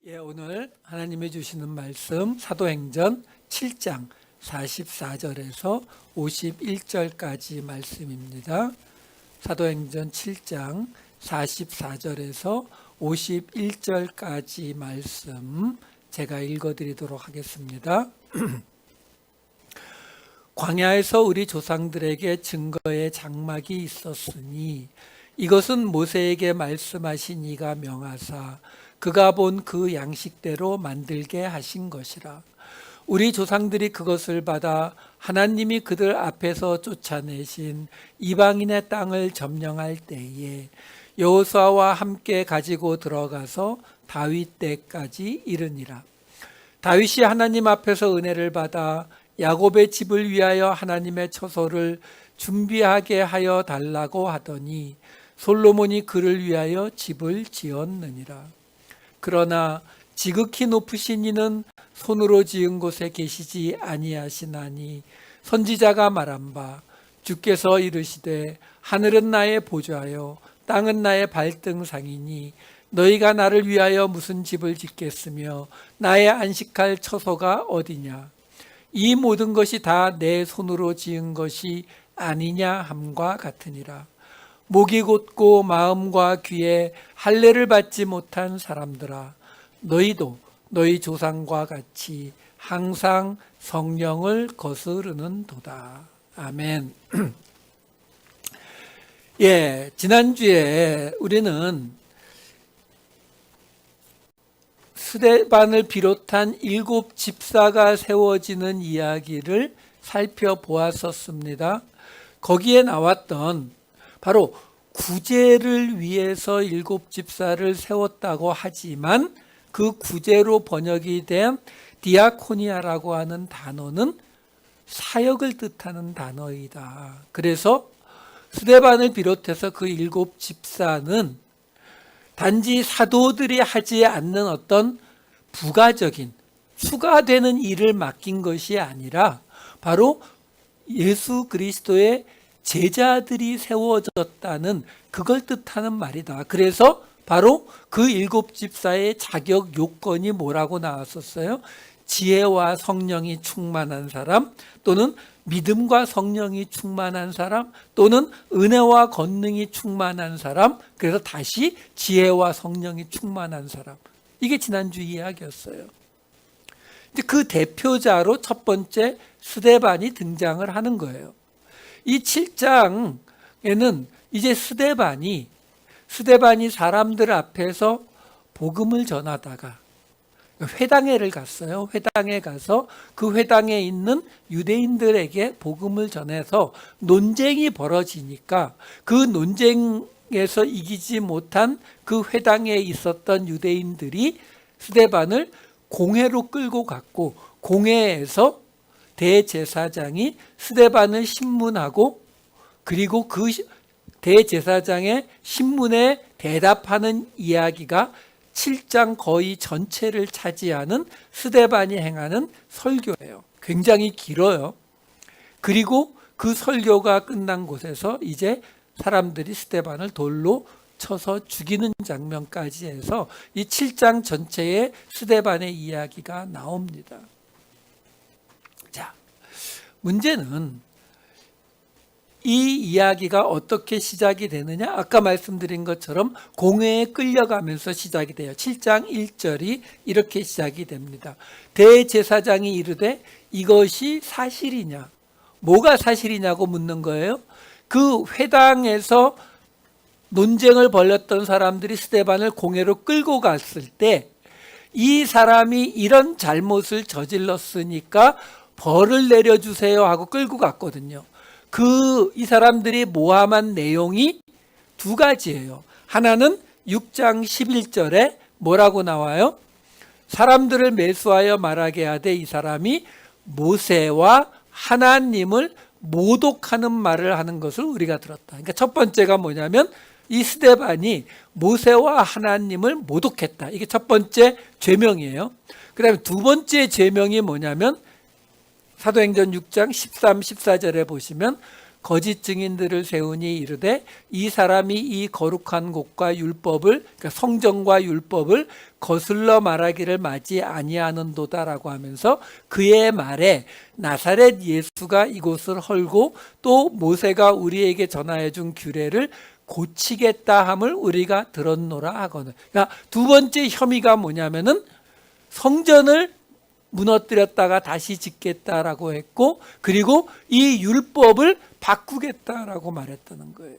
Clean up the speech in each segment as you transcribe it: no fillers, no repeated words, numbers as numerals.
오늘 하나님이 주시는 말씀 사도행전 7장 44절에서 51절까지 말씀입니다. 사도행전 7장 44절에서 51절까지 말씀 제가 읽어드리도록 하겠습니다. 광야에서 우리 조상들에게 증거의 장막이 있었으니 이것은 모세에게 말씀하신 이가 명하사 그가 본 그 양식대로 만들게 하신 것이라. 우리 조상들이 그것을 받아 하나님이 그들 앞에서 쫓아내신 이방인의 땅을 점령할 때에 여호수아와 함께 가지고 들어가서 다윗 때까지 이르니라. 다윗이 하나님 앞에서 은혜를 받아 야곱의 집을 위하여 하나님의 처소를 준비하게 하여 달라고 하더니 솔로몬이 그를 위하여 집을 지었느니라. 그러나 지극히 높으신 이는 손으로 지은 곳에 계시지 아니하시나니 선지자가 말한 바 주께서 이르시되 하늘은 나의 보좌요 땅은 나의 발등상이니 너희가 나를 위하여 무슨 집을 짓겠으며 나의 안식할 처소가 어디냐. 이 모든 것이 다 내 손으로 지은 것이 아니냐 함과 같으니라. 목이 곧고 마음과 귀에 할례를 받지 못한 사람들아, 너희도 너희 조상과 같이 항상 성령을 거스르는 도다. 아멘. 지난주에 우리는 스데반을 비롯한 7 집사가 세워지는 이야기를 살펴보았었습니다. 거기에 나왔던 바로 구제를 위해서 7 집사를 세웠다고 하지만 그 구제로 번역이 된 디아코니아라고 하는 단어는 사역을 뜻하는 단어이다. 그래서 스데반을 비롯해서 그 7 집사는 단지 사도들이 하지 않는 어떤 부가적인 추가되는 일을 맡긴 것이 아니라 바로 예수 그리스도의 제자들이 세워졌다는 그걸 뜻하는 말이다. 그래서 바로 그 7 집사의 자격 요건이 뭐라고 나왔었어요? 지혜와 성령이 충만한 사람, 또는 믿음과 성령이 충만한 사람, 또는 은혜와 권능이 충만한 사람, 그래서 다시 지혜와 성령이 충만한 사람. 이게 지난주 이야기였어요. 그 대표자로 첫 번째 스데반이 등장을 하는 거예요. 이 7장에는 이제 스데반이 사람들 앞에서 복음을 전하다가 회당회를 갔어요. 회당에 가서 그 회당에 있는 유대인들에게 복음을 전해서 논쟁이 벌어지니까 그 논쟁에서 이기지 못한 그 회당에 있었던 유대인들이 스데반을 공회로 끌고 갔고, 공회에서 대제사장이 스데반을 신문하고, 그리고 그 대제사장의 신문에 대답하는 이야기가 7장 거의 전체를 차지하는 스데반이 행하는 설교예요. 굉장히 길어요. 그리고 그 설교가 끝난 곳에서 이제 사람들이 스데반을 돌로 쳐서 죽이는 장면까지 해서 이 7장 전체에 스데반의 이야기가 나옵니다. 자, 문제는 이 이야기가 어떻게 시작이 되느냐? 아까 말씀드린 것처럼 공회에 끌려가면서 시작이 돼요. 7장 1절이 이렇게 시작이 됩니다. 대제사장이 이르되 이것이 사실이냐? 뭐가 사실이냐고 묻는 거예요. 그 회당에서 논쟁을 벌였던 사람들이 스데반을 공회로 끌고 갔을 때 이 사람이 이런 잘못을 저질렀으니까 벌을 내려주세요 하고 끌고 갔거든요. 이 사람들이 모함한 내용이 두 가지예요. 하나는 6장 11절에 뭐라고 나와요? 사람들을 매수하여 말하게 하되 이 사람이 모세와 하나님을 모독하는 말을 하는 것을 우리가 들었다. 그러니까 첫 번째가 뭐냐면 이 스데반이 모세와 하나님을 모독했다. 이게 첫 번째 죄명이에요. 그 다음에 두 번째 죄명이 뭐냐면 사도행전 6장 13, 14절에 보시면 거짓 증인들을 세우니 이르되 이 사람이 이 거룩한 곳과 율법을, 그러니까 성전과 율법을 거슬러 말하기를 마지 아니하는도다라고 하면서 그의 말에 나사렛 예수가 이곳을 헐고 또 모세가 우리에게 전하여 준 규례를 고치겠다 함을 우리가 들었노라 하거든. 그러니까 두 번째 혐의가 뭐냐면은 성전을 무너뜨렸다가 다시 짓겠다라고 했고, 그리고 이 율법을 바꾸겠다라고 말했다는 거예요.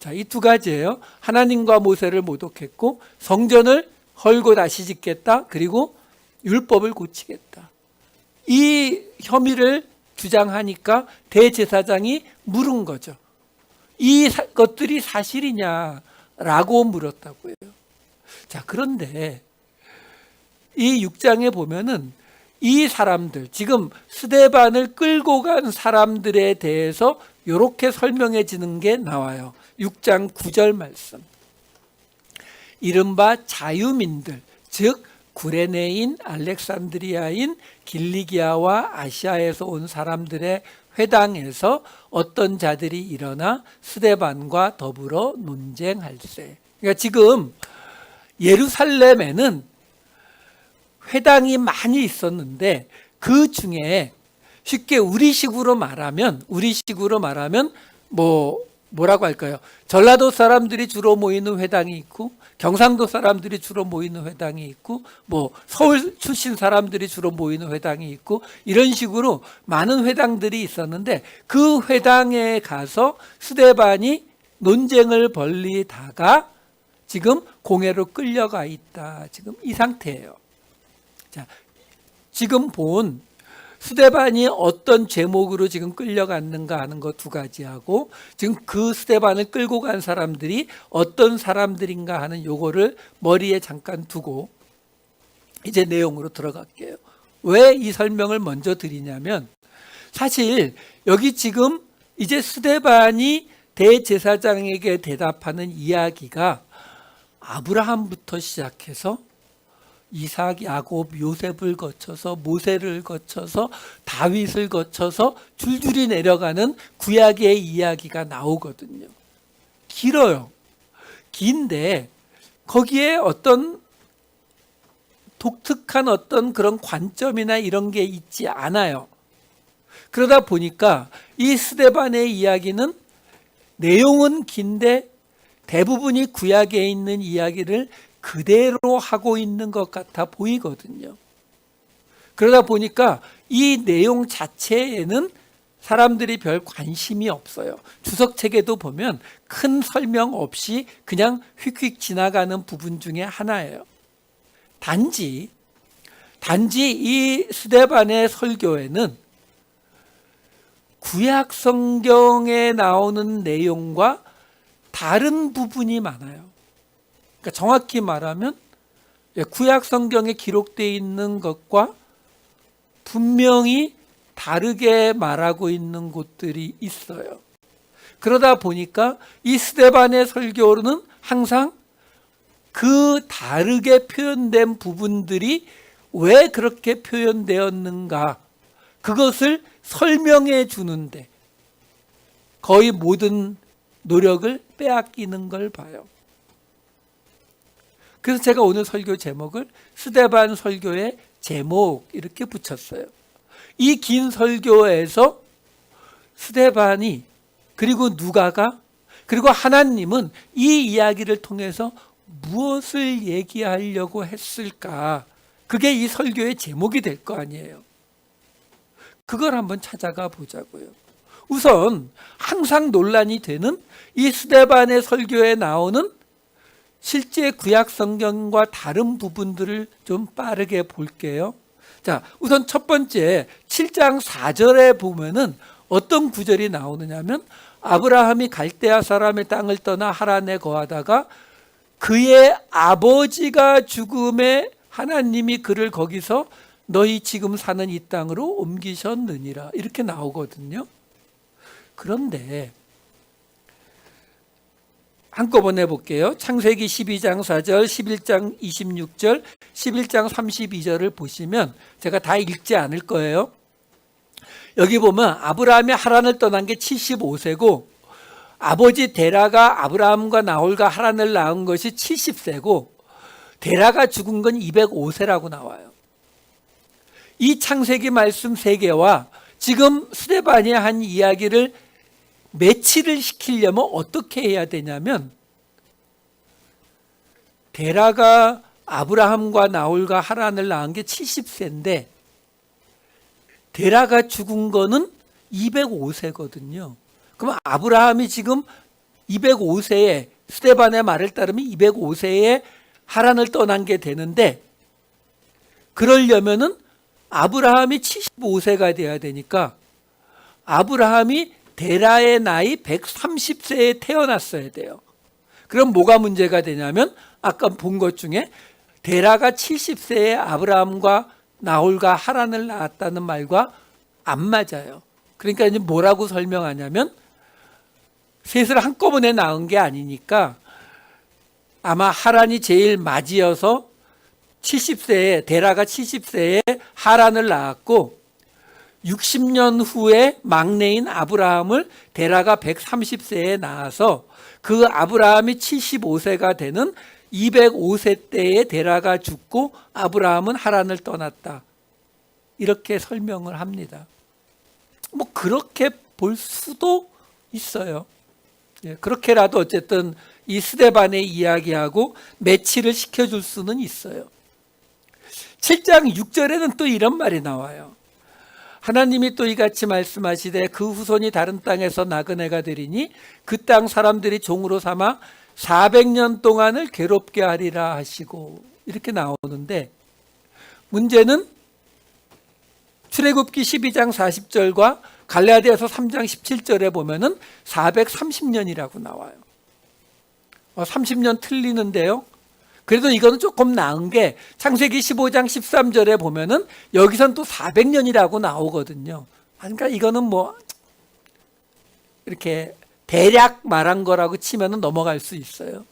자, 이 두 가지예요. 하나님과 모세를 모독했고, 성전을 헐고 다시 짓겠다, 그리고 율법을 고치겠다. 이 혐의를 주장하니까 대제사장이 물은 거죠. 이 것들이 사실이냐라고 물었다고요. 자, 그런데 이 6장에 보면은 이 사람들, 지금 스데반을 끌고 간 사람들에 대해서 이렇게 설명해지는 게 나와요. 6장 9절 말씀. 이른바 자유민들, 즉 구레네인, 알렉산드리아인, 길리기아와 아시아에서 온 사람들의 회당에서 어떤 자들이 일어나 스데반과 더불어 논쟁할세. 그러니까 지금 예루살렘에는 회당이 많이 있었는데 그 중에 쉽게 우리식으로 말하면 뭐라고 할까요? 전라도 사람들이 주로 모이는 회당이 있고, 경상도 사람들이 주로 모이는 회당이 있고, 뭐 서울 출신 사람들이 주로 모이는 회당이 있고, 이런 식으로 많은 회당들이 있었는데 그 회당에 가서 스데반이 논쟁을 벌이다가 지금 공회로 끌려가 있다. 지금 이 상태예요. 자, 지금 본 스데반이 어떤 제목으로 지금 끌려갔는가 하는 거 두 가지하고, 지금 그 스데반을 끌고 간 사람들이 어떤 사람들인가 하는 요거를 머리에 잠깐 두고 이제 내용으로 들어갈게요. 왜 이 설명을 먼저 드리냐면, 사실 여기 지금 이제 스데반이 대제사장에게 대답하는 이야기가 아브라함부터 시작해서 이삭, 야곱, 요셉을 거쳐서 모세를 거쳐서 다윗을 거쳐서 줄줄이 내려가는 구약의 이야기가 나오거든요. 길어요. 긴데 거기에 어떤 독특한 어떤 그런 관점이나 이런 게 있지 않아요. 그러다 보니까 이 스데반의 이야기는 내용은 긴데 대부분이 구약에 있는 이야기를 그대로 하고 있는 것 같아 보이거든요. 그러다 보니까 이 내용 자체에는 사람들이 별 관심이 없어요. 주석책에도 보면 큰 설명 없이 그냥 휙휙 지나가는 부분 중에 하나예요. 단지 이 스데반의 설교에는 구약 성경에 나오는 내용과 다른 부분이 많아요. 그러니까 정확히 말하면 구약 성경에 기록되어 있는 것과 분명히 다르게 말하고 있는 곳들이 있어요. 그러다 보니까 이 스데반의 설교로는 항상 그 다르게 표현된 부분들이 왜 그렇게 표현되었는가, 그것을 설명해 주는데 거의 모든 노력을 빼앗기는 걸 봐요. 그래서 제가 오늘 설교 제목을 스데반 설교의 제목 이렇게 붙였어요. 이 긴 설교에서 스데반이, 그리고 누가가, 그리고 하나님은 이 이야기를 통해서 무엇을 얘기하려고 했을까? 그게 이 설교의 제목이 될 거 아니에요. 그걸 한번 찾아가 보자고요. 우선 항상 논란이 되는 이 스데반의 설교에 나오는 실제 구약 성경과 다른 부분들을 좀 빠르게 볼게요. 자, 우선 첫 번째 7장 4절에 보면은 어떤 구절이 나오느냐면, 아브라함이 갈대아 사람의 땅을 떠나 하란에 거하다가 그의 아버지가 죽음에 하나님이 그를 거기서 너희 지금 사는 이 땅으로 옮기셨느니라, 이렇게 나오거든요. 그런데 한꺼번에 볼게요. 창세기 12장 4절, 11장 26절, 11장 32절을 보시면 제가 다 읽지 않을 거예요. 여기 보면 아브라함이 하란을 떠난 게 75세고 아버지 데라가 아브라함과 나홀과 하란을 낳은 것이 70세고 데라가 죽은 건 205세라고 나와요. 이 창세기 말씀 3개와 지금 스데반이 한 이야기를 매치를 시키려면 어떻게 해야 되냐면, 데라가 아브라함과 나홀과 하란을 낳은 게 70세인데 데라가 죽은 거는 205세거든요. 그럼 아브라함이 지금 205세에, 스데반의 말을 따르면 205세에 하란을 떠난 게 되는데, 그러려면은 아브라함이 75세가 돼야 되니까 아브라함이 데라의 나이 130세에 태어났어야 돼요. 그럼 뭐가 문제가 되냐면, 아까 본 것 중에 데라가 70세에 아브라함과 나홀과 하란을 낳았다는 말과 안 맞아요. 그러니까 이제 뭐라고 설명하냐면, 셋을 한꺼번에 낳은 게 아니니까 아마 하란이 제일 맞이어서 70세에, 데라가 70세에 하란을 낳았고 60년 후에 막내인 아브라함을 데라가 130세에 낳아서 그 아브라함이 75세가 되는 205세 때에 데라가 죽고 아브라함은 하란을 떠났다. 이렇게 설명을 합니다. 뭐 그렇게 볼 수도 있어요. 그렇게라도 어쨌든 이 스데반의 이야기하고 매치를 시켜줄 수는 있어요. 7장 6절에는 또 이런 말이 나와요. 하나님이 또 이같이 말씀하시되 그 후손이 다른 땅에서 나그네가 되리니 그 땅 사람들이 종으로 삼아 400년 동안을 괴롭게 하리라 하시고, 이렇게 나오는데, 문제는 출애굽기 12장 40절과 갈라디아서 3장 17절에 보면은 430년이라고 나와요. 30년 틀리는데요. 그래도 이거는 조금 나은 게 창세기 15장 13절에 보면은 여기선 또 400년이라고 나오거든요. 그러니까 이거는 뭐 이렇게 대략 말한 거라고 치면은 넘어갈 수 있어요.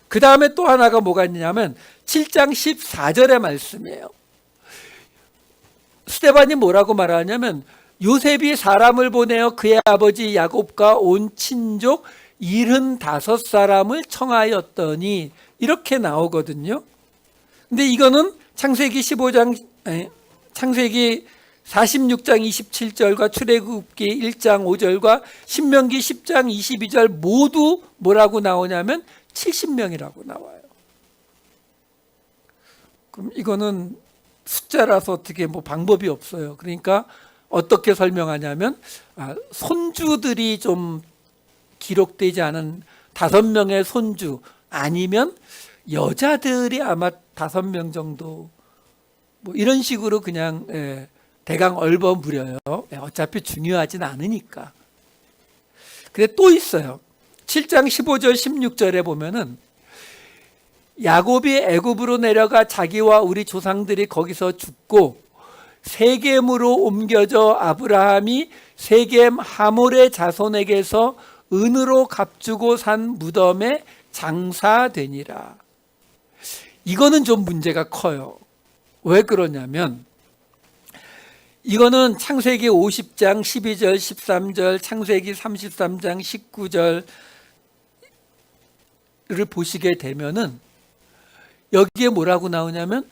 그 다음에 또 하나가 뭐가 있냐면 7장 14절의 말씀이에요. 스데반이 뭐라고 말하냐면, 요셉이 사람을 보내어 그의 아버지 야곱과 온 친족 75사람을 청하였더니, 이렇게 나오거든요. 근데 이거는 창세기 46장 27절과 출애굽기 1장 5절과 신명기 10장 22절 모두 뭐라고 나오냐면 70명이라고 나와요. 그럼 이거는 숫자라서 어떻게 뭐 방법이 없어요. 그러니까 어떻게 설명하냐면, 손주들이 좀 기록되지 않은 5명의 손주, 아니면 여자들이 아마 5명 정도, 뭐 이런 식으로 그냥 대강 얼버무려요. 어차피 중요하진 않으니까. 근데 또 있어요. 7장 15절 16절에 보면은 야곱이 애굽으로 내려가 자기와 우리 조상들이 거기서 죽고 세겜으로 옮겨져 아브라함이 세겜 하몰의 자손에게서 은으로 값주고 산 무덤에 장사되니라. 이거는 좀 문제가 커요. 왜 그러냐면, 이거는 창세기 50장 12절 13절, 창세기 33장 19절을 보시게 되면은 여기에 뭐라고 나오냐면,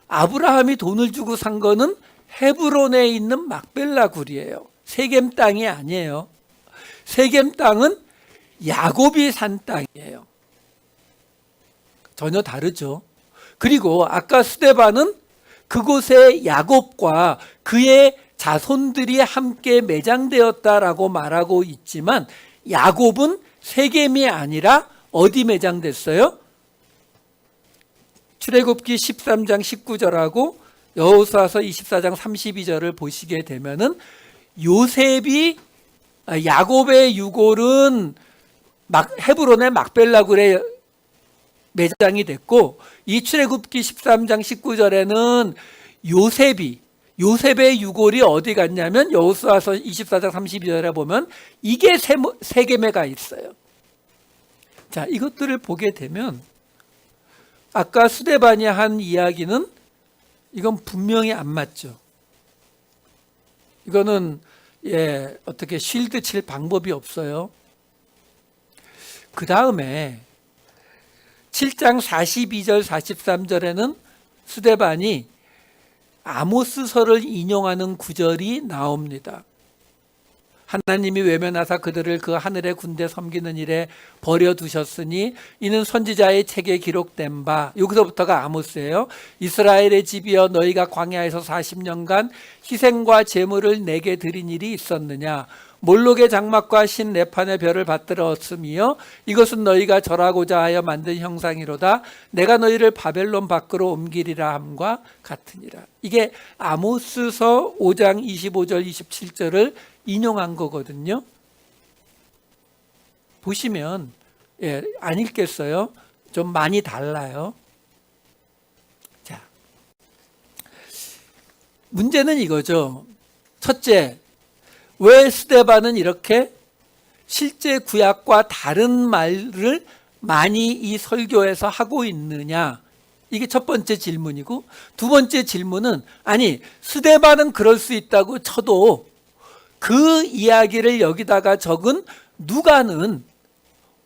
아브라함이 돈을 주고 산 거는 헤브론에 있는 막벨라 굴이에요. 세겜 땅이 아니에요. 세겜 땅은 야곱이 산 땅이에요. 전혀 다르죠. 그리고 아까 스데반은 그곳에 야곱과 그의 자손들이 함께 매장되었다라고 말하고 있지만, 야곱은 세겜이 아니라 어디 매장됐어요? 출애굽기 13장 19절하고 여호수아서 24장 32절을 보시게 되면은 야곱의 유골은 헤브론의 막벨라굴에 매장이 됐고, 이 출애굽기 13장 19절에는 요셉의 유골이 어디 갔냐면 여호수아서 24장 32절에 보면 이게 세겜에 가 있어요. 자, 이것들을 보게 되면 아까 스데반이 한 이야기는 이건 분명히 안 맞죠. 이거는 어떻게 쉴드 칠 방법이 없어요. 그 다음에 7장 42절 43절에는 스데반이 아모스서를 인용하는 구절이 나옵니다. 하나님이 외면하사 그들을 그 하늘의 군대 섬기는 일에 버려두셨으니 이는 선지자의 책에 기록된 바, 여기서부터가 아모스예요. 이스라엘의 집이여 너희가 광야에서 40년간 희생과 제물을 내게 드린 일이 있었느냐. 몰록의 장막과 신 레판의 별을 받들었으며 이것은 너희가 절하고자 하여 만든 형상이로다. 내가 너희를 바벨론 밖으로 옮기리라 함과 같으니라. 이게 아모스서 5장 25절 27절을 인용한 거거든요. 보시면 안 읽겠어요. 좀 많이 달라요. 자, 문제는 이거죠. 첫째, 왜 스데반은 이렇게 실제 구약과 다른 말을 많이 이 설교에서 하고 있느냐? 이게 첫 번째 질문이고, 두 번째 질문은 아니 스데반은 그럴 수 있다고 쳐도 그 이야기를 여기다가 적은 누가는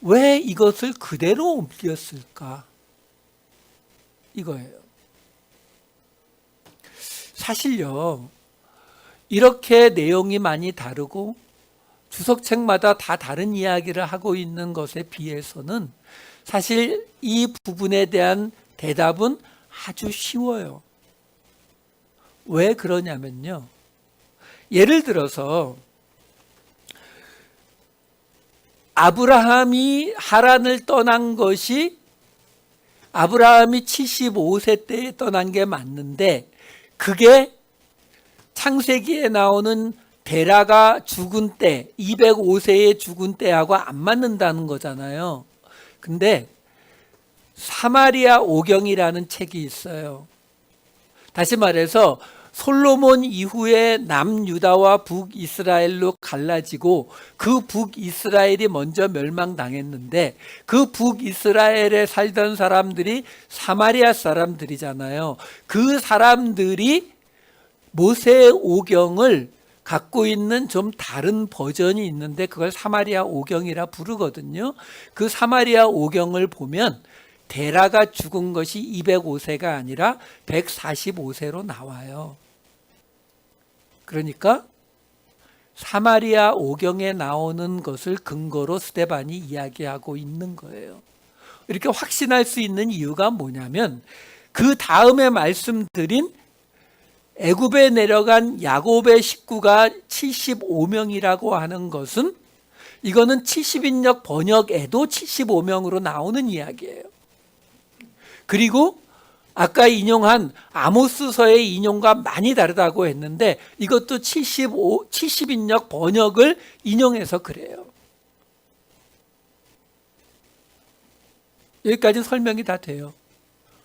왜 이것을 그대로 옮겼을까? 이거예요. 사실요, 이렇게 내용이 많이 다르고 주석책마다 다 다른 이야기를 하고 있는 것에 비해서는 사실 이 부분에 대한 대답은 아주 쉬워요. 왜 그러냐면요, 예를 들어서 아브라함이 하란을 떠난 것이 아브라함이 75세 때에 떠난 게 맞는데, 그게 창세기에 나오는 데라가 죽은 때 205세에 죽은 때하고 안 맞는다는 거잖아요. 근데 사마리아 오경이라는 책이 있어요. 다시 말해서 솔로몬 이후에 남유다와 북이스라엘로 갈라지고 그 북이스라엘이 먼저 멸망당했는데 그 북이스라엘에 살던 사람들이 사마리아 사람들이잖아요. 그 사람들이 모세 오경을 갖고 있는 좀 다른 버전이 있는데 그걸 사마리아 오경이라 부르거든요. 그 사마리아 오경을 보면 데라가 죽은 것이 205세가 아니라 145세로 나와요. 그러니까 사마리아 오경에 나오는 것을 근거로 스데반이 이야기하고 있는 거예요. 이렇게 확신할 수 있는 이유가 뭐냐면 그 다음에 말씀드린 애굽에 내려간 야곱의 식구가 75명이라고 하는 것은 이거는 70인역 번역에도 75명으로 나오는 이야기예요. 그리고 아까 인용한 아모스서의 인용과 많이 다르다고 했는데 이것도 70인역 번역을 인용해서 그래요. 여기까지 설명이 다 돼요.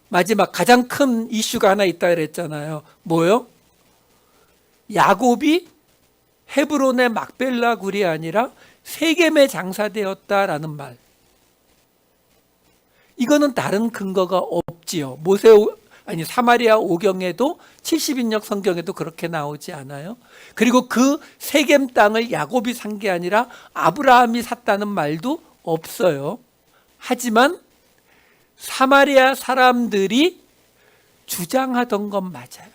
마지막 가장 큰 이슈가 하나 있다 그랬잖아요. 뭐요? 야곱이 헤브론의 막벨라 굴이 아니라 세겜에 장사되었다라는 말. 이거는 다른 근거가 없지요. 사마리아 오경에도 70인역 성경에도 그렇게 나오지 않아요. 그리고 그 세겜 땅을 야곱이 산 게 아니라 아브라함이 샀다는 말도 없어요. 하지만 사마리아 사람들이 주장하던 건 맞아요.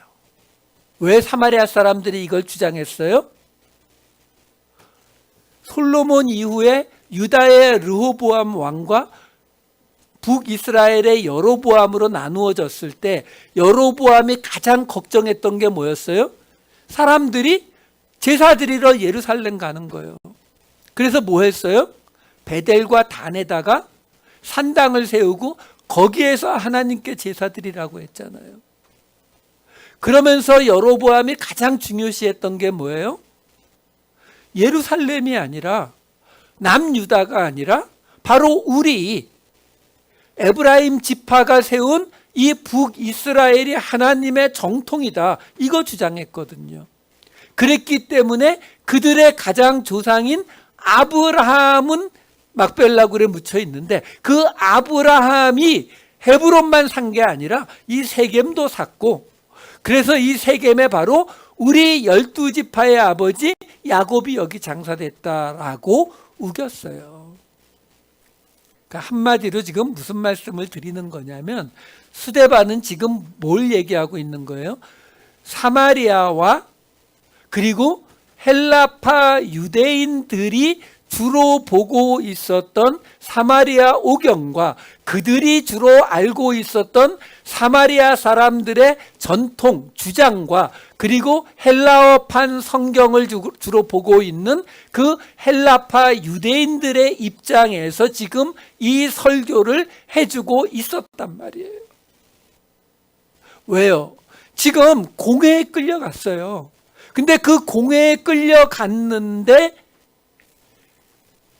왜 사마리아 사람들이 이걸 주장했어요? 솔로몬 이후에 유다의 르호보암 왕과 북이스라엘의 여로보암으로 나누어졌을 때 여로보암이 가장 걱정했던 게 뭐였어요? 사람들이 제사 드리러 예루살렘 가는 거예요. 그래서 뭐 했어요? 베델과 단에다가 산당을 세우고 거기에서 하나님께 제사 드리라고 했잖아요. 그러면서 여로보암이 가장 중요시했던 게 뭐예요? 예루살렘이 아니라 남유다가 아니라 바로 우리 에브라임 지파가 세운 이 북이스라엘이 하나님의 정통이다. 이거 주장했거든요. 그랬기 때문에 그들의 가장 조상인 아브라함은 막벨라굴에 묻혀 있는데 그 아브라함이 헤브론만 산 게 아니라 이 세겜도 샀고 그래서 이 세겜에 바로 우리 12지파의 아버지 야곱이 여기 장사됐다라고 우겼어요. 그러니까 한마디로 지금 무슨 말씀을 드리는 거냐면 스데반은 지금 뭘 얘기하고 있는 거예요? 사마리아와 그리고 헬라파 유대인들이 주로 보고 있었던 사마리아 오경과 그들이 주로 알고 있었던 사마리아 사람들의 전통, 주장과 그리고 헬라어판 성경을 주로 보고 있는 그 헬라파 유대인들의 입장에서 지금 이 설교를 해주고 있었단 말이에요. 왜요? 지금 공회에 끌려갔어요. 근데 그 공회에 끌려갔는데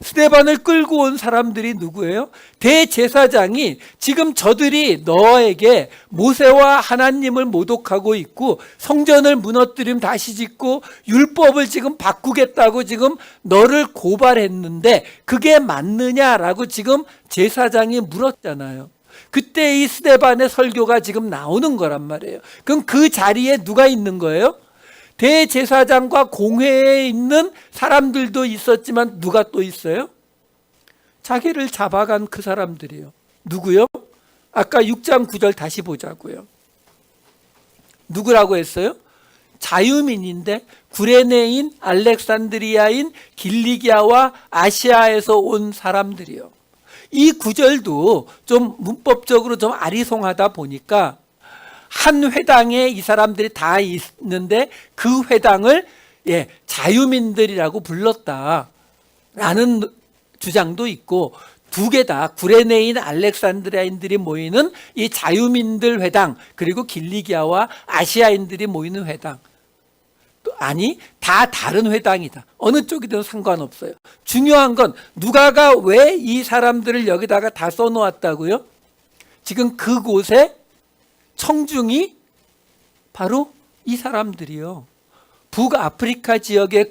스데반을 끌고 온 사람들이 누구예요? 대제사장이 지금 저들이 너에게 모세와 하나님을 모독하고 있고 성전을 무너뜨리면 다시 짓고 율법을 지금 바꾸겠다고 지금 너를 고발했는데 그게 맞느냐라고 지금 제사장이 물었잖아요. 그때 이 스데반의 설교가 지금 나오는 거란 말이에요. 그럼 그 자리에 누가 있는 거예요? 대제사장과 공회에 있는 사람들도 있었지만 누가 또 있어요? 자기를 잡아간 그 사람들이요. 누구요? 아까 6장 9절 다시 보자고요. 누구라고 했어요? 자유민인데 구레네인, 알렉산드리아인, 길리기아와 아시아에서 온 사람들이요. 이 구절도 좀 문법적으로 좀 아리송하다 보니까 한 회당에 이 사람들이 다 있는데 그 회당을 자유민들이라고 불렀다라는 주장도 있고 두 개 다 구레네인 알렉산드리아인들이 모이는 이 자유민들 회당 그리고 길리기아와 아시아인들이 모이는 회당 아니 다 다른 회당이다. 어느 쪽이든 상관없어요. 중요한 건 누가가 왜 이 사람들을 여기다가 다 써놓았다고요? 지금 그곳에 청중이 바로 이 사람들이요. 북아프리카 지역의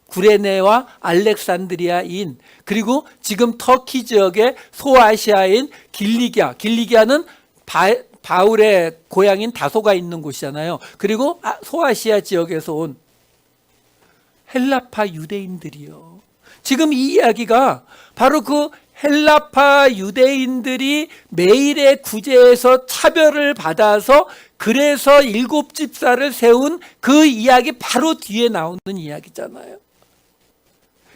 구레네와 알렉산드리아인 그리고 지금 터키 지역의 소아시아인 길리기아는 바울의 고향인 다소가 있는 곳이잖아요. 그리고 소아시아 지역에서 온 헬라파 유대인들이요. 지금 이 이야기가 바로 그 헬라파 유대인들이 매일의 구제에서 차별을 받아서 그래서 7집사를 세운 그 이야기 바로 뒤에 나오는 이야기잖아요.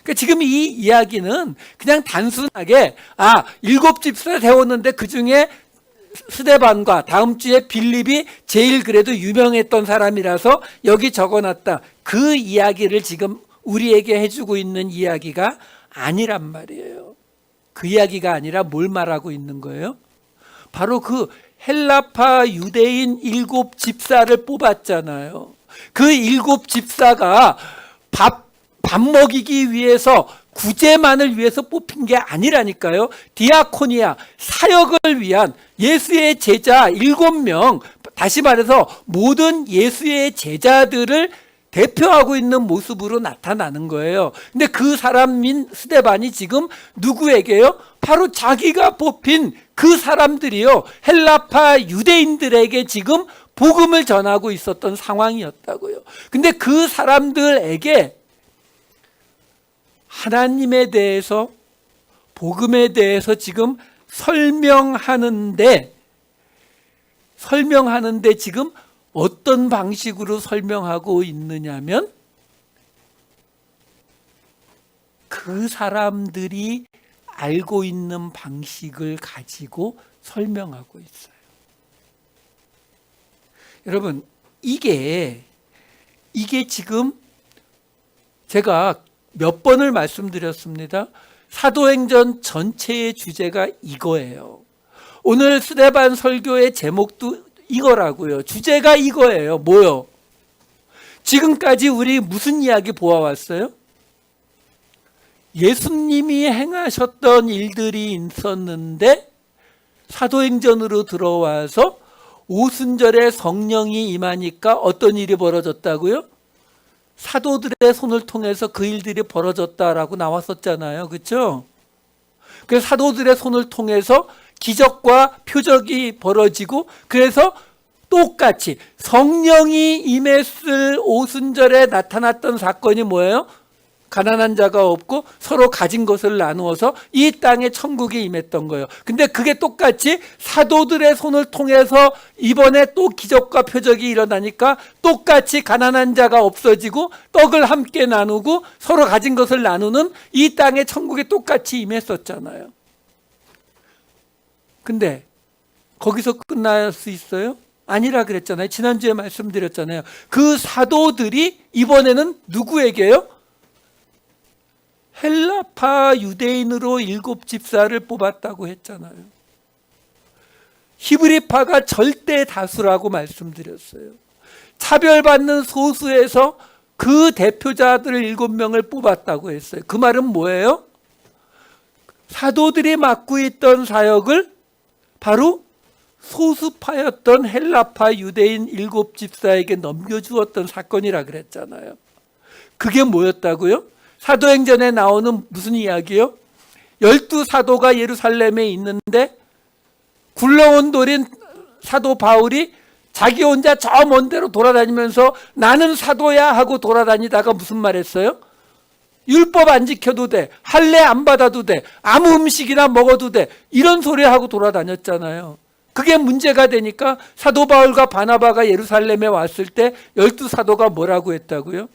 그러니까 지금 이 이야기는 그냥 단순하게 7집사 세웠는데 그중에 스데반과 다음 주에 빌립이 제일 그래도 유명했던 사람이라서 여기 적어놨다. 그 이야기를 지금 우리에게 해주고 있는 이야기가 아니란 말이에요. 그 이야기가 아니라 뭘 말하고 있는 거예요? 바로 그 헬라파 유대인 7집사를 뽑았잖아요. 그 7집사가 밥 먹이기 위해서 구제만을 위해서 뽑힌 게 아니라니까요. 디아코니아 사역을 위한 예수의 제자 7명 다시 말해서 모든 예수의 제자들을 대표하고 있는 모습으로 나타나는 거예요. 근데 그 사람인 스데반이 지금 누구에게요? 바로 자기가 뽑힌 그 사람들이요. 헬라파 유대인들에게 지금 복음을 전하고 있었던 상황이었다고요. 근데 그 사람들에게 하나님에 대해서 복음에 대해서 지금 설명하는데 지금 어떤 방식으로 설명하고 있느냐면 그 사람들이 알고 있는 방식을 가지고 설명하고 있어요. 여러분, 이게 지금 제가 몇 번을 말씀드렸습니다. 사도행전 전체의 주제가 이거예요. 오늘 스데반 설교의 제목도 이거라고요. 주제가 이거예요. 뭐요? 지금까지 우리 무슨 이야기 보아왔어요? 예수님이 행하셨던 일들이 있었는데 사도행전으로 들어와서 오순절에 성령이 임하니까 어떤 일이 벌어졌다고요? 사도들의 손을 통해서 그 일들이 벌어졌다라고 나왔었잖아요. 그렇죠? 그래서 사도들의 손을 통해서 기적과 표적이 벌어지고 그래서 똑같이 성령이 임했을 오순절에 나타났던 사건이 뭐예요? 가난한 자가 없고 서로 가진 것을 나누어서 이 땅에 천국이 임했던 거예요. 근데 그게 똑같이 사도들의 손을 통해서 이번에 또 기적과 표적이 일어나니까 똑같이 가난한 자가 없어지고 떡을 함께 나누고 서로 가진 것을 나누는 이 땅의 천국이 똑같이 임했었잖아요. 근데 거기서 끝날 수 있어요? 아니라 그랬잖아요. 지난주에 말씀드렸잖아요. 그 사도들이 이번에는 누구에게요? 헬라파 유대인으로 7집사를 뽑았다고 했잖아요. 히브리파가 절대 다수라고 말씀드렸어요. 차별받는 소수에서 그 대표자들 7명을 뽑았다고 했어요. 그 말은 뭐예요? 사도들이 맡고 있던 사역을 바로 소수파였던 헬라파 유대인 7집사에게 넘겨주었던 사건이라 그랬잖아요. 그게 뭐였다고요? 사도행전에 나오는 무슨 이야기요? 12사도가 예루살렘에 있는데 굴러온 돌인 사도 바울이 자기 혼자 저 먼 데로 돌아다니면서 나는 사도야 하고 돌아다니다가 무슨 말 했어요? 율법 안 지켜도 돼, 할례 안 받아도 돼, 아무 음식이나 먹어도 돼, 이런 소리 하고 돌아다녔잖아요. 그게 문제가 되니까 사도 바울과 바나바가 예루살렘에 왔을 때 12사도가 뭐라고 했다고요?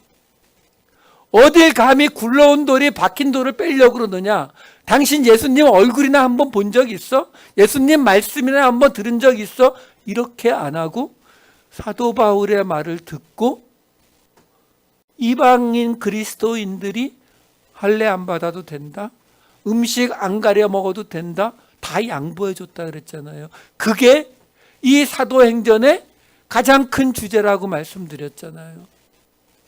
어딜 감히 굴러온 돌이 박힌 돌을 빼려고 그러느냐? 당신 예수님 얼굴이나 한번 본 적 있어? 예수님 말씀이나 한번 들은 적 있어? 이렇게 안 하고 사도 바울의 말을 듣고 이방인 그리스도인들이 할례 안 받아도 된다? 음식 안 가려 먹어도 된다? 다 양보해 줬다 그랬잖아요. 그게 이 사도행전의 가장 큰 주제라고 말씀드렸잖아요.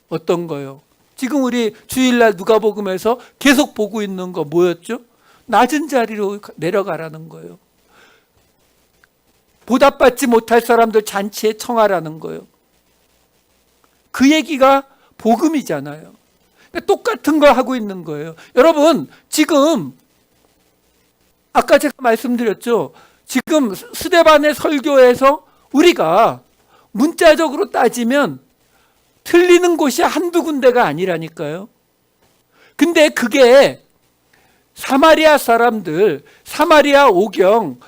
어떤 거요? 지금 우리 주일날 누가복음에서 계속 보고 있는 거 뭐였죠? 낮은 자리로 내려가라는 거예요. 보답받지 못할 사람들 잔치에 청하라는 거예요. 그 얘기가 복음이잖아요. 똑같은 거 하고 있는 거예요. 여러분, 지금 아까 제가 말씀드렸죠. 지금 스데반의 설교에서 우리가 문자적으로 따지면 틀리는 곳이 한두 군데가 아니라니까요. 근데 그게 사마리아 사람들, 사마리아 오경,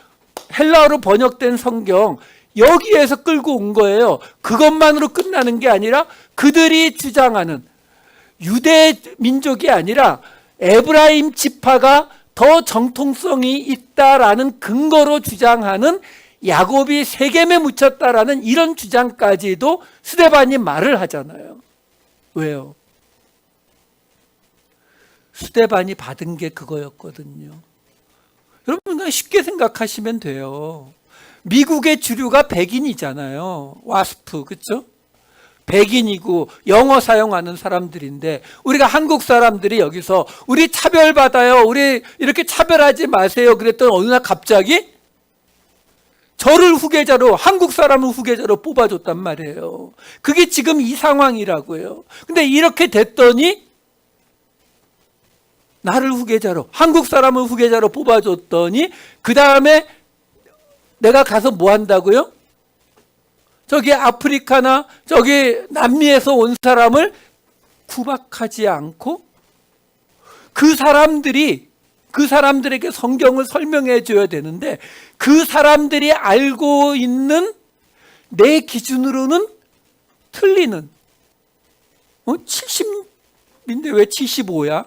헬라어로 번역된 성경 여기에서 끌고 온 거예요. 그것만으로 끝나는 게 아니라 그들이 주장하는 유대 민족이 아니라 에브라임 지파가 더 정통성이 있다라는 근거로 주장하는 야곱이 세겜에 묻혔다라는 이런 주장까지도 스데반이 말을 하잖아요. 왜요? 스데반이 받은 게 그거였거든요. 여러분 그냥 쉽게 생각하시면 돼요. 미국의 주류가 백인이잖아요. 와스프, 그렇죠? 백인이고 영어 사용하는 사람들인데 우리가 한국 사람들이 여기서 우리 차별받아요, 우리 이렇게 차별하지 마세요 그랬더니 어느 날 갑자기 저를 후계자로, 한국 사람을 후계자로 뽑아줬단 말이에요. 그게 지금 이 상황이라고요. 근데 이렇게 됐더니 나를 후계자로, 한국 사람을 후계자로 뽑아줬더니 그 다음에 내가 가서 뭐 한다고요? 저기 아프리카나 저기 남미에서 온 사람을 구박하지 않고 그 사람들에게 성경을 설명해 줘야 되는데 그 사람들이 알고 있는 내 기준으로는 틀리는 70인데 왜 75야?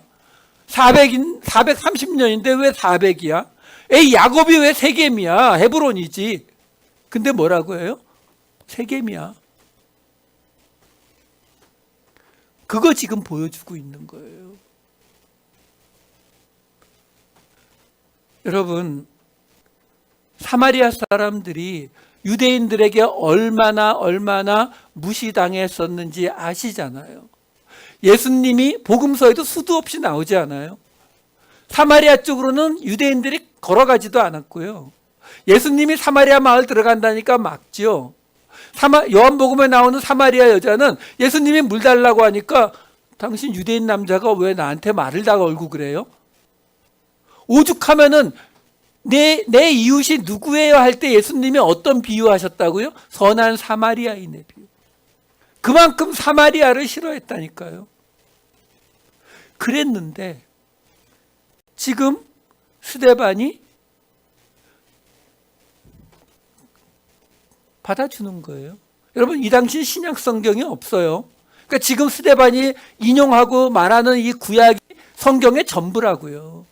430년인데 왜 400이야? 에이, 야곱이 왜 세겜이야? 헤브론이지. 근데 뭐라고 해요? 세겜이야. 그거 지금 보여주고 있는 거예요. 여러분, 사마리아 사람들이 유대인들에게 얼마나 무시당했었는지 아시잖아요. 예수님이 복음서에도 수도 없이 나오지 않아요. 사마리아 쪽으로는 유대인들이 걸어가지도 않았고요. 예수님이 사마리아 마을 들어간다니까 막지요. 요한복음에 나오는 사마리아 여자는 예수님이 물 달라고 하니까 당신 유대인 남자가 왜 나한테 말을 다 걸고 그래요? 오죽하면은 내 이웃이 누구예요 할 때 예수님이 어떤 비유하셨다고요? 선한 사마리아인의 비유. 그만큼 사마리아를 싫어했다니까요. 그랬는데 지금 스데반이 받아주는 거예요. 여러분, 이 당시 신약 성경이 없어요. 그러니까 지금 스데반이 인용하고 말하는 이 구약이 성경의 전부라고요.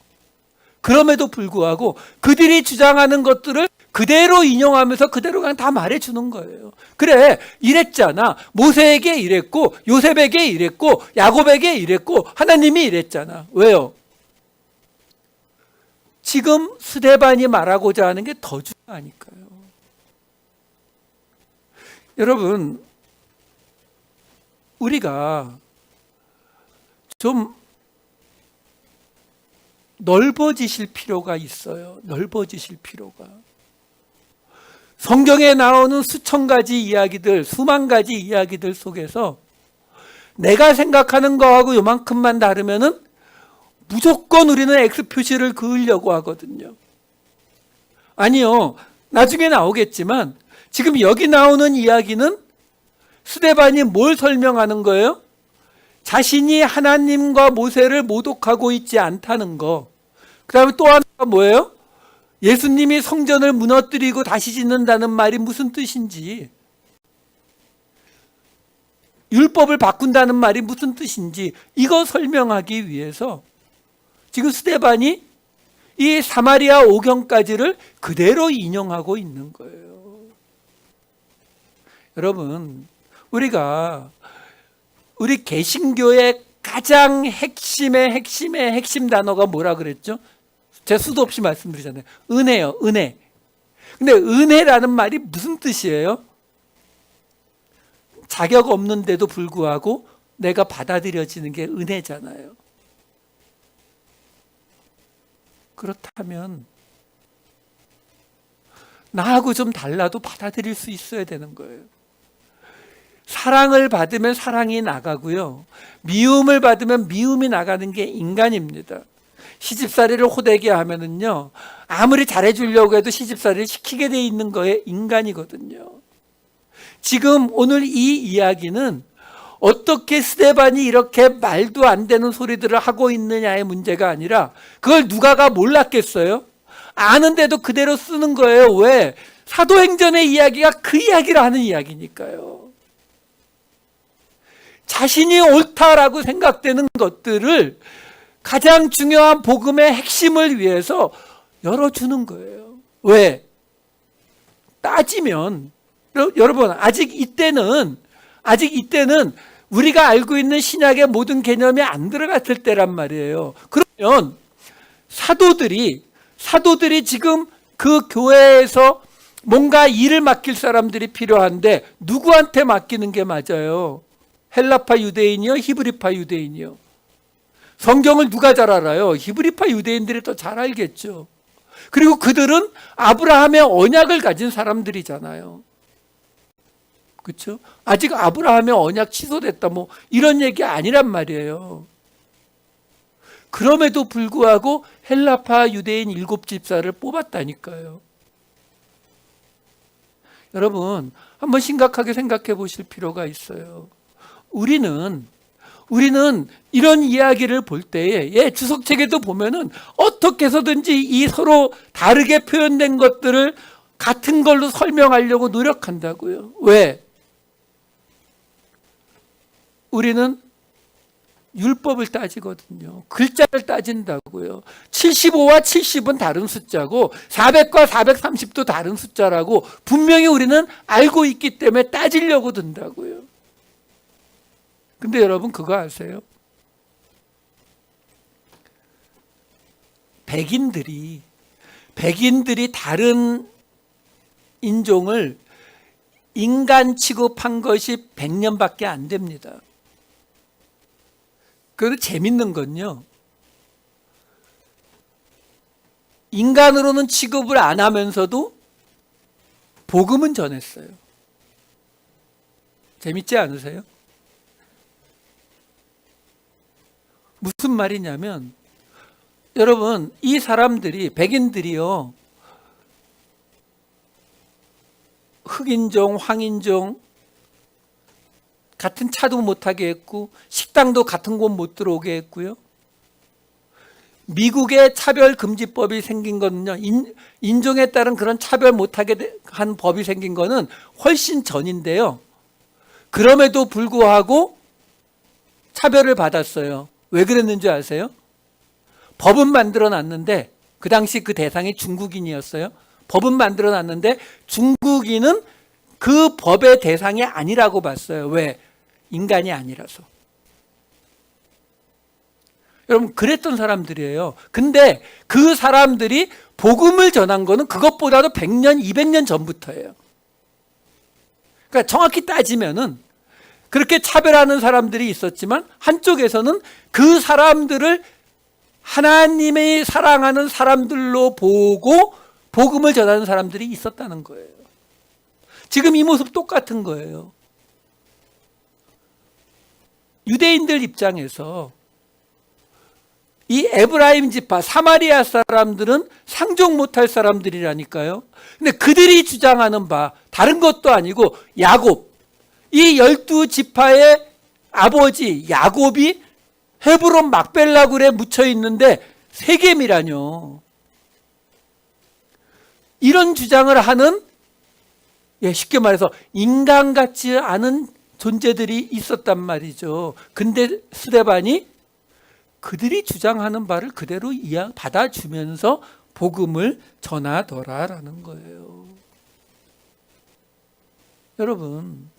그럼에도 불구하고 그들이 주장하는 것들을 그대로 인용하면서 그대로 그냥 다 말해주는 거예요. 그래, 이랬잖아. 모세에게 이랬고 요셉에게 이랬고 야곱에게 이랬고 하나님이 이랬잖아. 왜요? 지금 스데반이 말하고자 하는 게 더 중요하니까요. 여러분, 우리가 좀 넓어지실 필요가 있어요. 넓어지실 필요가. 성경에 나오는 수천 가지 이야기들, 수만 가지 이야기들 속에서 내가 생각하는 거하고 요만큼만 다르면은 무조건 우리는 X 표시를 그으려고 하거든요. 아니요. 나중에 나오겠지만 지금 여기 나오는 이야기는 스데반이 뭘 설명하는 거예요? 자신이 하나님과 모세를 모독하고 있지 않다는 거. 그 다음에 또 하나가 뭐예요? 예수님이 성전을 무너뜨리고 다시 짓는다는 말이 무슨 뜻인지, 율법을 바꾼다는 말이 무슨 뜻인지 이거 설명하기 위해서 지금 스데반이 이 사마리아 오경까지를 그대로 인용하고 있는 거예요. 여러분, 우리 개신교의 가장 핵심의 핵심 단어가 뭐라 그랬죠? 제가 수도 없이 말씀드리잖아요. 은혜요, 은혜. 근데 은혜라는 말이 무슨 뜻이에요? 자격 없는데도 불구하고 내가 받아들여지는 게 은혜잖아요. 그렇다면 나하고 좀 달라도 받아들일 수 있어야 되는 거예요. 사랑을 받으면 사랑이 나가고요. 미움을 받으면 미움이 나가는 게 인간입니다. 시집살이를 호되게 하면은요, 아무리 잘해주려고 해도 시집살이를 시키게 돼 있는 거에 인간이거든요. 지금 오늘 이 이야기는 어떻게 스데반이 이렇게 말도 안 되는 소리들을 하고 있느냐의 문제가 아니라 그걸 누가가 몰랐겠어요? 아는데도 그대로 쓰는 거예요. 왜? 사도행전의 이야기가 그 이야기를 하는 이야기니까요. 자신이 옳다라고 생각되는 것들을 가장 중요한 복음의 핵심을 위해서 열어주는 거예요. 왜? 따지면 여러분, 아직 이때는 우리가 알고 있는 신약의 모든 개념이 안 들어갔을 때란 말이에요. 그러면 사도들이 지금 그 교회에서 뭔가 일을 맡길 사람들이 필요한데 누구한테 맡기는 게 맞아요? 헬라파 유대인이요? 히브리파 유대인이요? 성경을 누가 잘 알아요? 히브리파 유대인들이 더 잘 알겠죠. 그리고 그들은 아브라함의 언약을 가진 사람들이잖아요. 그렇죠? 아직 아브라함의 언약 취소됐다 뭐 이런 얘기 아니란 말이에요. 그럼에도 불구하고 헬라파 유대인 7집사를 뽑았다니까요. 여러분, 한번 심각하게 생각해 보실 필요가 있어요. 우리는 이런 이야기를 볼 때에 주석책에도 보면은 어떻게 해서든지 이 서로 다르게 표현된 것들을 같은 걸로 설명하려고 노력한다고요. 왜? 우리는 율법을 따지거든요. 글자를 따진다고요. 75와 70은 다른 숫자고 400과 430도 다른 숫자라고 분명히 우리는 알고 있기 때문에 따지려고 든다고요. 근데 여러분 그거 아세요? 백인들이 다른 인종을 인간 취급한 것이 100년밖에 안 됩니다. 그런데 재밌는 건요, 인간으로는 취급을 안 하면서도 복음은 전했어요. 재밌지 않으세요? 무슨 말이냐면, 여러분, 이 사람들이, 백인들이요, 흑인종, 황인종 같은 차도 못 타게 했고 식당도 같은 곳 못 들어오게 했고요. 미국의 차별금지법이 생긴 거는요, 인종에 따른 그런 차별 못하게 한 법이 생긴 거는 훨씬 전인데요. 그럼에도 불구하고 차별을 받았어요. 왜 그랬는지 아세요? 법은 만들어 놨는데, 그 당시 그 대상이 중국인이었어요. 법은 만들어 놨는데 중국인은 그 법의 대상이 아니라고 봤어요. 왜? 인간이 아니라서. 여러분, 그랬던 사람들이에요. 근데 그 사람들이 복음을 전한 거는 그것보다도 100년, 200년 전부터예요. 그러니까 정확히 따지면은 그렇게 차별하는 사람들이 있었지만 한쪽에서는 그 사람들을 하나님의 사랑하는 사람들로 보고 복음을 전하는 사람들이 있었다는 거예요. 지금 이 모습 똑같은 거예요. 유대인들 입장에서 이 에브라임 지파 사마리아 사람들은 상종 못할 사람들이라니까요. 근데 그들이 주장하는 바 다른 것도 아니고 야곱, 이 12지파의 아버지 야곱이 헤브론 막벨라굴에 묻혀 있는데 세겜이라뇨. 이런 주장을 하는, 쉽게 말해서 인간 같지 않은 존재들이 있었단 말이죠. 근데 스데반이 그들이 주장하는 바를 그대로 받아주면서 복음을 전하더라라는 거예요. 여러분,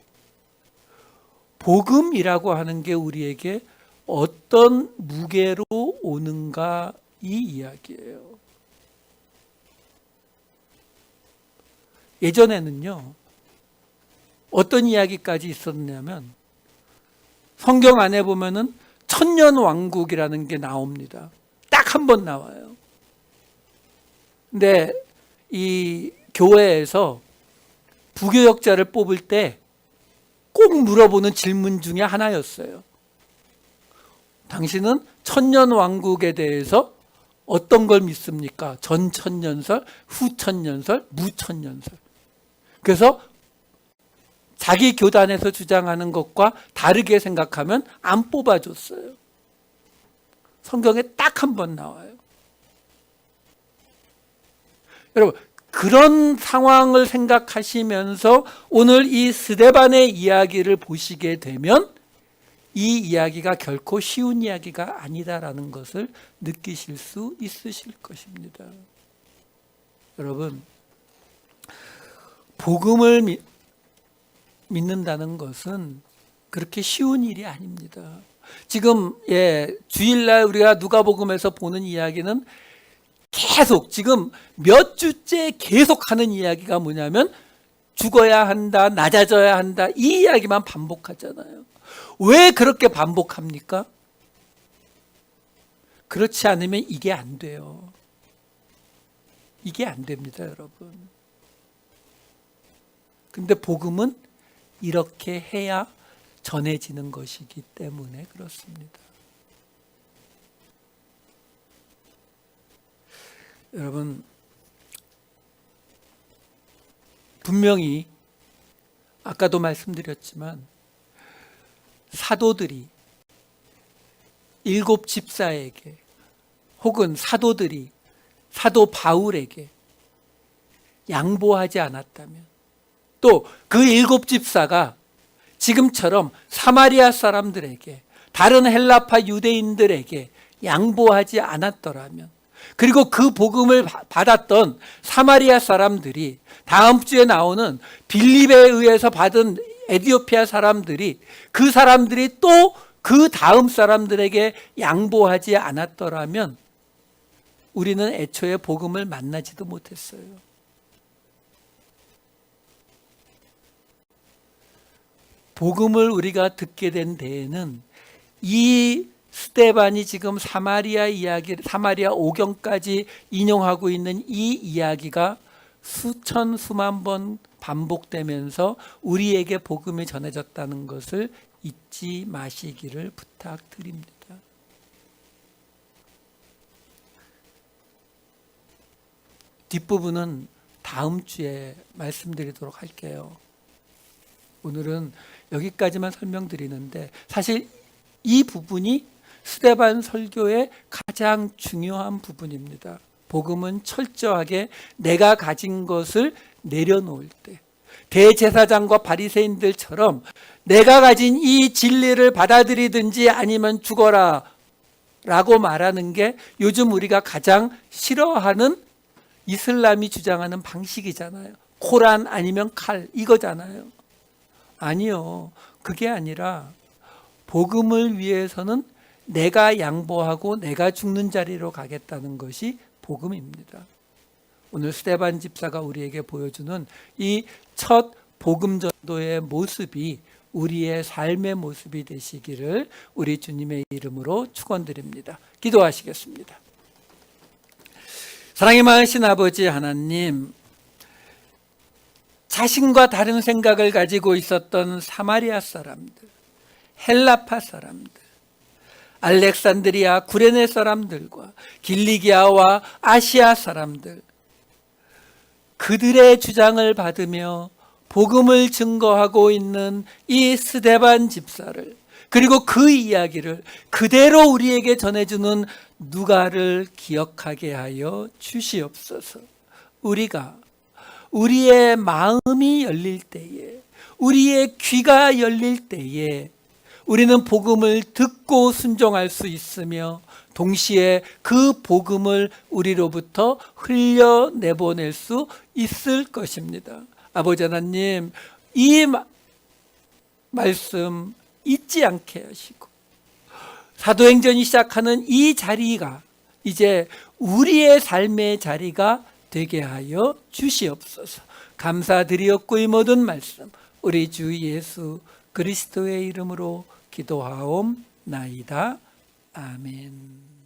복음이라고 하는 게 우리에게 어떤 무게로 오는가 이 이야기예요. 예전에는요, 어떤 이야기까지 있었냐면 성경 안에 보면은 천년왕국이라는 게 나옵니다. 딱 한 번 나와요. 근데 이 교회에서 부교역자를 뽑을 때 꼭 물어보는 질문 중에 하나였어요. 당신은 천년왕국에 대해서 어떤 걸 믿습니까? 전천년설, 후천년설, 무천년설. 그래서 자기 교단에서 주장하는 것과 다르게 생각하면 안 뽑아줬어요. 성경에 딱 한 번 나와요. 여러분, 그런 상황을 생각하시면서 오늘 이 스데반의 이야기를 보시게 되면 이 이야기가 결코 쉬운 이야기가 아니다라는 것을 느끼실 수 있으실 것입니다. 여러분, 복음을 믿는다는 것은 그렇게 쉬운 일이 아닙니다. 지금 주일날 우리가 누가복음에서 보는 이야기는 계속 지금 몇 주째 계속 하는 이야기가 뭐냐면 죽어야 한다, 낮아져야 한다, 이 이야기만 반복하잖아요. 왜 그렇게 반복합니까? 그렇지 않으면 이게 안 돼요. 이게 안 됩니다, 여러분. 근데 복음은 이렇게 해야 전해지는 것이기 때문에 그렇습니다. 여러분, 분명히 아까도 말씀드렸지만 사도들이 7집사에게 혹은 사도들이 사도 바울에게 양보하지 않았다면, 또 그 7집사가 지금처럼 사마리아 사람들에게, 다른 헬라파 유대인들에게 양보하지 않았더라면, 그리고 그 복음을 받았던 사마리아 사람들이 다음 주에 나오는 빌립에 의해서 받은 에티오피아 사람들이, 그 사람들이 또 그 다음 사람들에게 양보하지 않았더라면 우리는 애초에 복음을 만나지도 못했어요. 복음을 우리가 듣게 된 데에는 이 스데반이 지금 사마리아 이야기, 사마리아 오경까지 인용하고 있는 이 이야기가 수천 수만 번 반복되면서 우리에게 복음이 전해졌다는 것을 잊지 마시기를 부탁드립니다. 뒷부분은 다음 주에 말씀드리도록 할게요. 오늘은 여기까지만 설명드리는데 사실 이 부분이 스데반 설교의 가장 중요한 부분입니다. 복음은 철저하게 내가 가진 것을 내려놓을 때, 대제사장과 바리새인들처럼 내가 가진 이 진리를 받아들이든지 아니면 죽어라 라고 말하는 게 요즘 우리가 가장 싫어하는 이슬람이 주장하는 방식이잖아요. 코란 아니면 칼 이거잖아요. 아니요, 그게 아니라 복음을 위해서는 내가 양보하고 내가 죽는 자리로 가겠다는 것이 복음입니다. 오늘 스데반 집사가 우리에게 보여주는 이 첫 복음 전도의 모습이 우리의 삶의 모습이 되시기를 우리 주님의 이름으로 축원드립니다. 기도하시겠습니다. 사랑이 많으신 아버지 하나님, 자신과 다른 생각을 가지고 있었던 사마리아 사람들, 헬라파 사람들, 알렉산드리아 구레네 사람들과 길리기아와 아시아 사람들, 그들의 주장을 받으며 복음을 증거하고 있는 이 스데반 집사를, 그리고 그 이야기를 그대로 우리에게 전해주는 누가를 기억하게 하여 주시옵소서. 우리가 우리의 마음이 열릴 때에, 우리의 귀가 열릴 때에 우리는 복음을 듣고 순종할 수 있으며 동시에 그 복음을 우리로부터 흘려내보낼 수 있을 것입니다. 아버지 하나님, 이 말씀 잊지 않게 하시고 사도행전이 시작하는 이 자리가 이제 우리의 삶의 자리가 되게 하여 주시옵소서. 감사드리옵고 이 모든 말씀 우리 주 예수 그리스도의 이름으로 기도하옵나이다. 아멘.